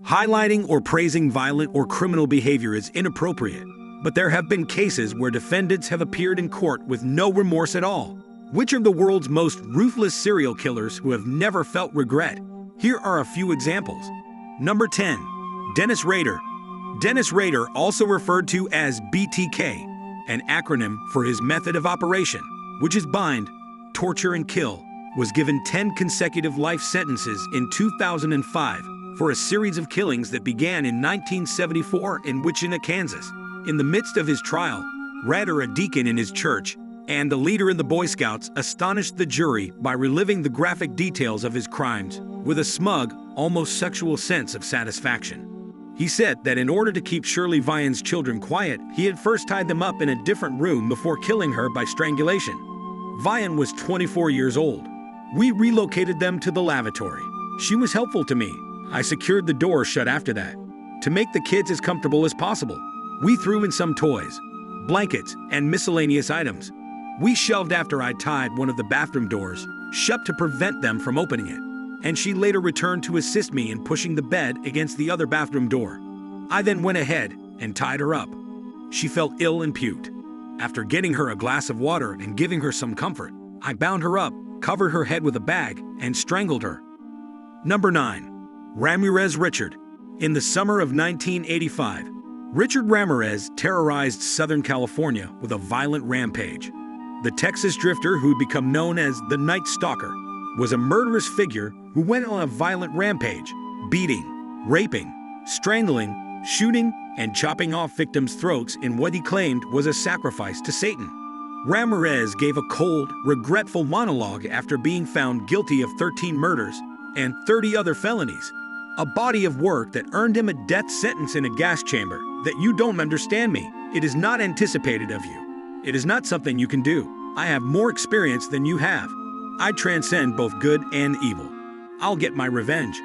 Highlighting or praising violent or criminal behavior is inappropriate, but there have been cases where defendants have appeared in court with no remorse at all. Which are the world's most ruthless serial killers who have never felt regret? Here are a few examples. Number 10. Dennis Rader. Dennis Rader, also referred to as BTK, an acronym for his method of operation, which is bind, torture, and kill, was given 10 consecutive life sentences in 2005 for a series of killings that began in 1974 in Wichita, Kansas. In the midst of his trial, Rader, a deacon in his church and a leader in the Boy Scouts, astonished the jury by reliving the graphic details of his crimes with a smug, almost sexual sense of satisfaction. He said that in order to keep Shirley Vian's children quiet, he had first tied them up in a different room before killing her by strangulation. Vian was 24 years old. We relocated them to the lavatory. She was helpful to me. I secured the door shut after that. To make the kids as comfortable as possible, we threw in some toys, blankets, and miscellaneous items. We shelved after I tied one of the bathroom doors shut to prevent them from opening it, and she later returned to assist me in pushing the bed against the other bathroom door. I then went ahead and tied her up. She felt ill and puked. After getting her a glass of water and giving her some comfort, I bound her up, covered her head with a bag, and strangled her. Number 9. Ramirez Richard. In the summer of 1985, Richard Ramirez terrorized Southern California with a violent rampage. The Texas drifter, who had become known as the Night Stalker, was a murderous figure who went on a violent rampage, beating, raping, strangling, shooting, and chopping off victims' throats in what he claimed was a sacrifice to Satan. Ramirez gave a cold, regretful monologue after being found guilty of 13 murders and 30 other felonies, a body of work that earned him a death sentence in a gas chamber. That you don't understand me. It is not anticipated of you. It is not something you can do. I have more experience than you have. I transcend both good and evil. I'll get my revenge.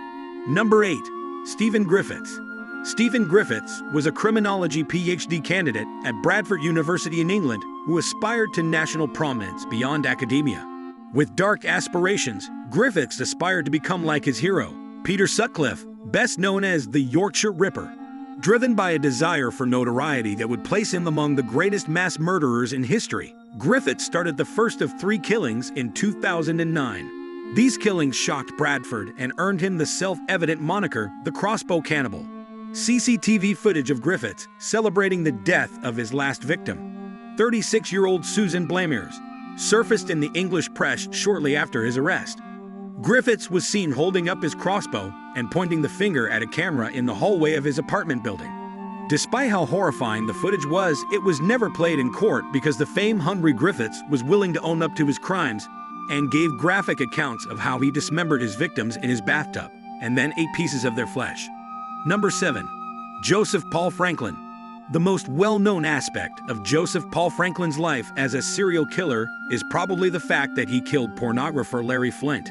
Number 8. Stephen Griffiths. Stephen Griffiths was a criminology PhD candidate at Bradford University in England who aspired to national prominence beyond academia. With dark aspirations, Griffiths aspired to become like his hero, Peter Sutcliffe, best known as the Yorkshire Ripper. Driven by a desire for notoriety that would place him among the greatest mass murderers in history, Griffiths started the first of 3 killings in 2009. These killings shocked Bradford and earned him the self-evident moniker, the Crossbow Cannibal. CCTV footage of Griffiths celebrating the death of his last victim, 36-year-old Susan Blamires, surfaced in the English press shortly after his arrest. Griffiths was seen holding up his crossbow and pointing the finger at a camera in the hallway of his apartment building. Despite how horrifying the footage was, it was never played in court because the fame-hungry Griffiths was willing to own up to his crimes and gave graphic accounts of how he dismembered his victims in his bathtub and then ate pieces of their flesh. Number 7. Joseph Paul Franklin. The most well-known aspect of Joseph Paul Franklin's life as a serial killer is probably the fact that he killed pornographer Larry Flynt.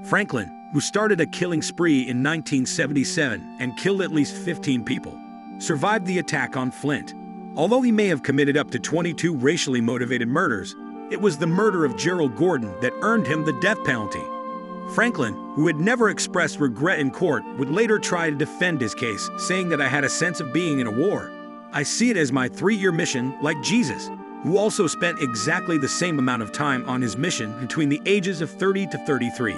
Franklin, who started a killing spree in 1977 and killed at least 15 people, survived the attack on Flynt. Although he may have committed up to 22 racially motivated murders, it was the murder of Gerald Gordon that earned him the death penalty. Franklin, who had never expressed regret in court, would later try to defend his case, saying that I had a sense of being in a war. I see it as my 3-year mission, like Jesus, who also spent exactly the same amount of time on his mission between the ages of 30 to 33.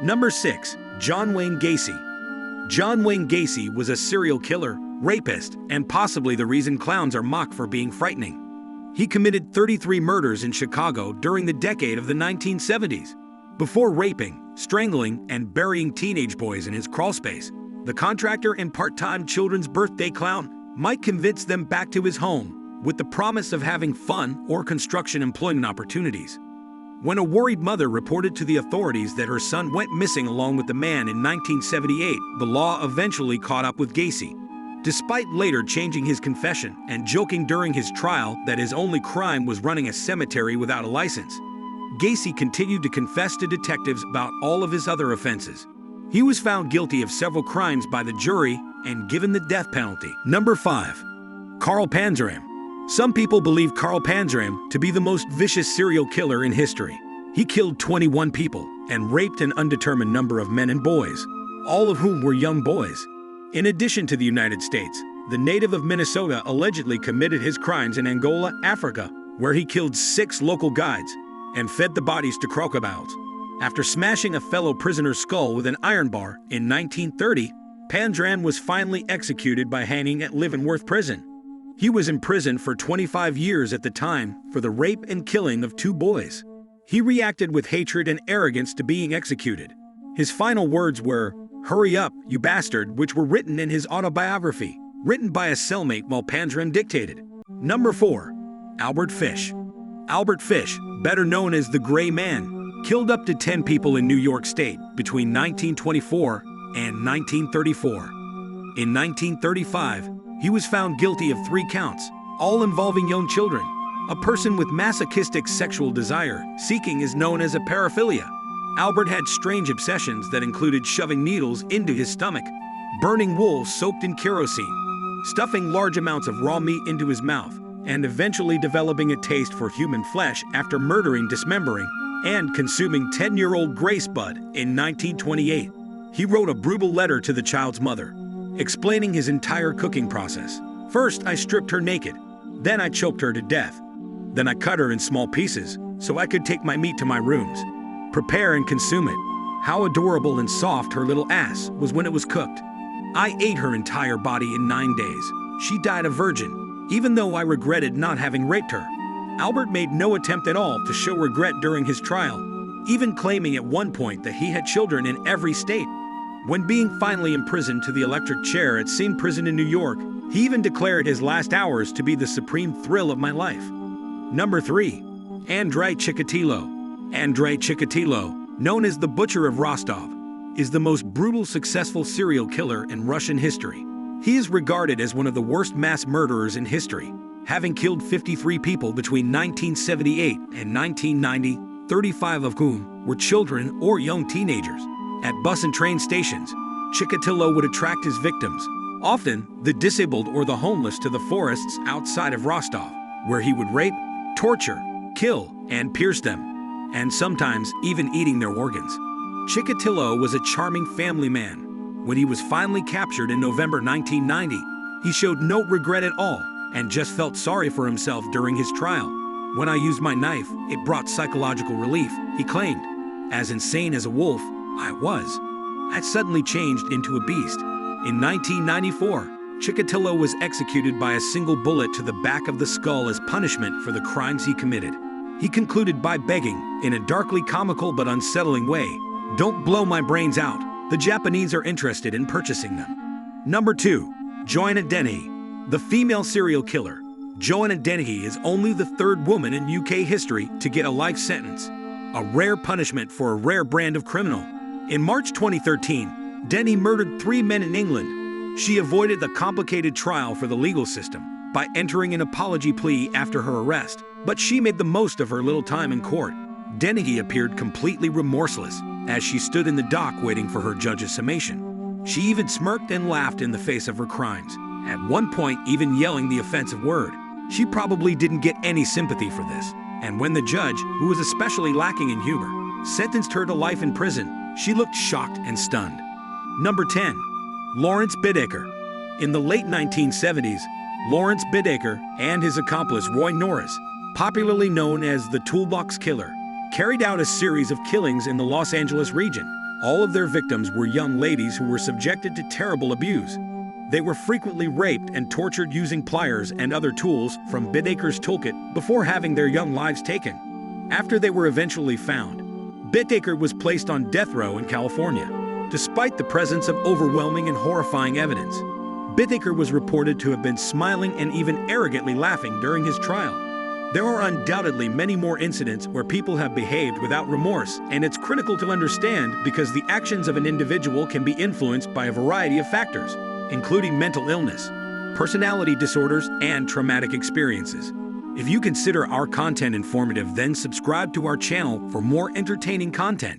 Number 6. John Wayne Gacy. John Wayne Gacy was a serial killer, rapist, and possibly the reason clowns are mocked for being frightening. He committed 33 murders in Chicago during the decade of the 1970s. Before raping, strangling, and burying teenage boys in his crawlspace, the contractor and part-time children's birthday clown might convince them back to his home with the promise of having fun or construction employment opportunities. When a worried mother reported to the authorities that her son went missing along with the man in 1978, the law eventually caught up with Gacy. Despite later changing his confession and joking during his trial that his only crime was running a cemetery without a license, Gacy continued to confess to detectives about all of his other offenses. He was found guilty of several crimes by the jury and given the death penalty. Number 5. Carl Panzram. Some people believe Carl Panzram to be the most vicious serial killer in history. He killed 21 people and raped an undetermined number of men and boys, all of whom were young boys. In addition to the United States, the native of Minnesota allegedly committed his crimes in Angola, Africa, where he killed 6 local guides and fed the bodies to crocodiles. After smashing a fellow prisoner's skull with an iron bar in 1930, Pandran was finally executed by hanging at Leavenworth Prison. He was imprisoned for 25 years at the time for the rape and killing of 2 boys. He reacted with hatred and arrogance to being executed. His final words were, "Hurry up, you bastard," which were written in his autobiography, written by a cellmate while Pandran dictated. Number 4. Albert Fish. Albert Fish, better known as the Gray Man, killed up to 10 people in New York State between 1924 and 1934. In 1935, he was found guilty of 3 counts, all involving young children. A person with masochistic sexual desire seeking is known as a paraphilia. Albert had strange obsessions that included shoving needles into his stomach, burning wool soaked in kerosene, stuffing large amounts of raw meat into his mouth, and eventually developing a taste for human flesh after murdering, dismembering, and consuming 10-year-old Grace Budd in 1928. He wrote a brutal letter to the child's mother, explaining his entire cooking process. "First, I stripped her naked. Then I choked her to death. Then I cut her in small pieces so I could take my meat to my rooms, prepare and consume it. How adorable and soft her little ass was when it was cooked. I ate her entire body in 9 days. She died a virgin, even though I regretted not having raped her." Albert made no attempt at all to show regret during his trial, even claiming at one point that he had children in every state. When being finally imprisoned to the electric chair at Same Prison in New York, he even declared his last hours to be the supreme thrill of my life. Number 3. Andrei Chikatilo. Andrei Chikatilo, known as the Butcher of Rostov, is the most brutal successful serial killer in Russian history. He is regarded as one of the worst mass murderers in history, having killed 53 people between 1978 and 1990, 35 of whom were children or young teenagers. At bus and train stations, Chikatilo would attract his victims, often the disabled or the homeless, to the forests outside of Rostov, where he would rape, torture, kill, and pierce them, and sometimes even eating their organs. Chikatilo was a charming family man. When he was finally captured in November 1990, he showed no regret at all and just felt sorry for himself during his trial. "When I used my knife, it brought psychological relief," he claimed. "As insane as a wolf I was, I suddenly changed into a beast." In 1994, Chikatilo was executed by a single bullet to the back of the skull as punishment for the crimes he committed. He concluded by begging, in a darkly comical but unsettling way, "Don't blow my brains out. The Japanese are interested in purchasing them." Number 2. Joanna Dennehy. The female serial killer, Joanna Dennehy, is only the 3rd woman in UK history to get a life sentence, a rare punishment for a rare brand of criminal. In March 2013, Dennehy murdered 3 men in England. She avoided the complicated trial for the legal system by entering an apology plea after her arrest, but she made the most of her little time in court. Dennehy appeared completely remorseless as she stood in the dock waiting for her judge's summation. She even smirked and laughed in the face of her crimes, at one point even yelling the offensive word. She probably didn't get any sympathy for this, and when the judge, who was especially lacking in humor, sentenced her to life in prison, she looked shocked and stunned. Number 10. Lawrence Bittaker. In the late 1970s, Lawrence Bittaker and his accomplice Roy Norris, popularly known as the Toolbox Killer, carried out a series of killings in the Los Angeles region. All of their victims were young ladies who were subjected to terrible abuse. They were frequently raped and tortured using pliers and other tools from Bittaker's toolkit before having their young lives taken. After they were eventually found, Bittaker was placed on death row in California. Despite the presence of overwhelming and horrifying evidence, Bittaker was reported to have been smiling and even arrogantly laughing during his trial. There are undoubtedly many more incidents where people have behaved without remorse, and it's critical to understand because the actions of an individual can be influenced by a variety of factors, including mental illness, personality disorders, and traumatic experiences. If you consider our content informative, then subscribe to our channel for more entertaining content.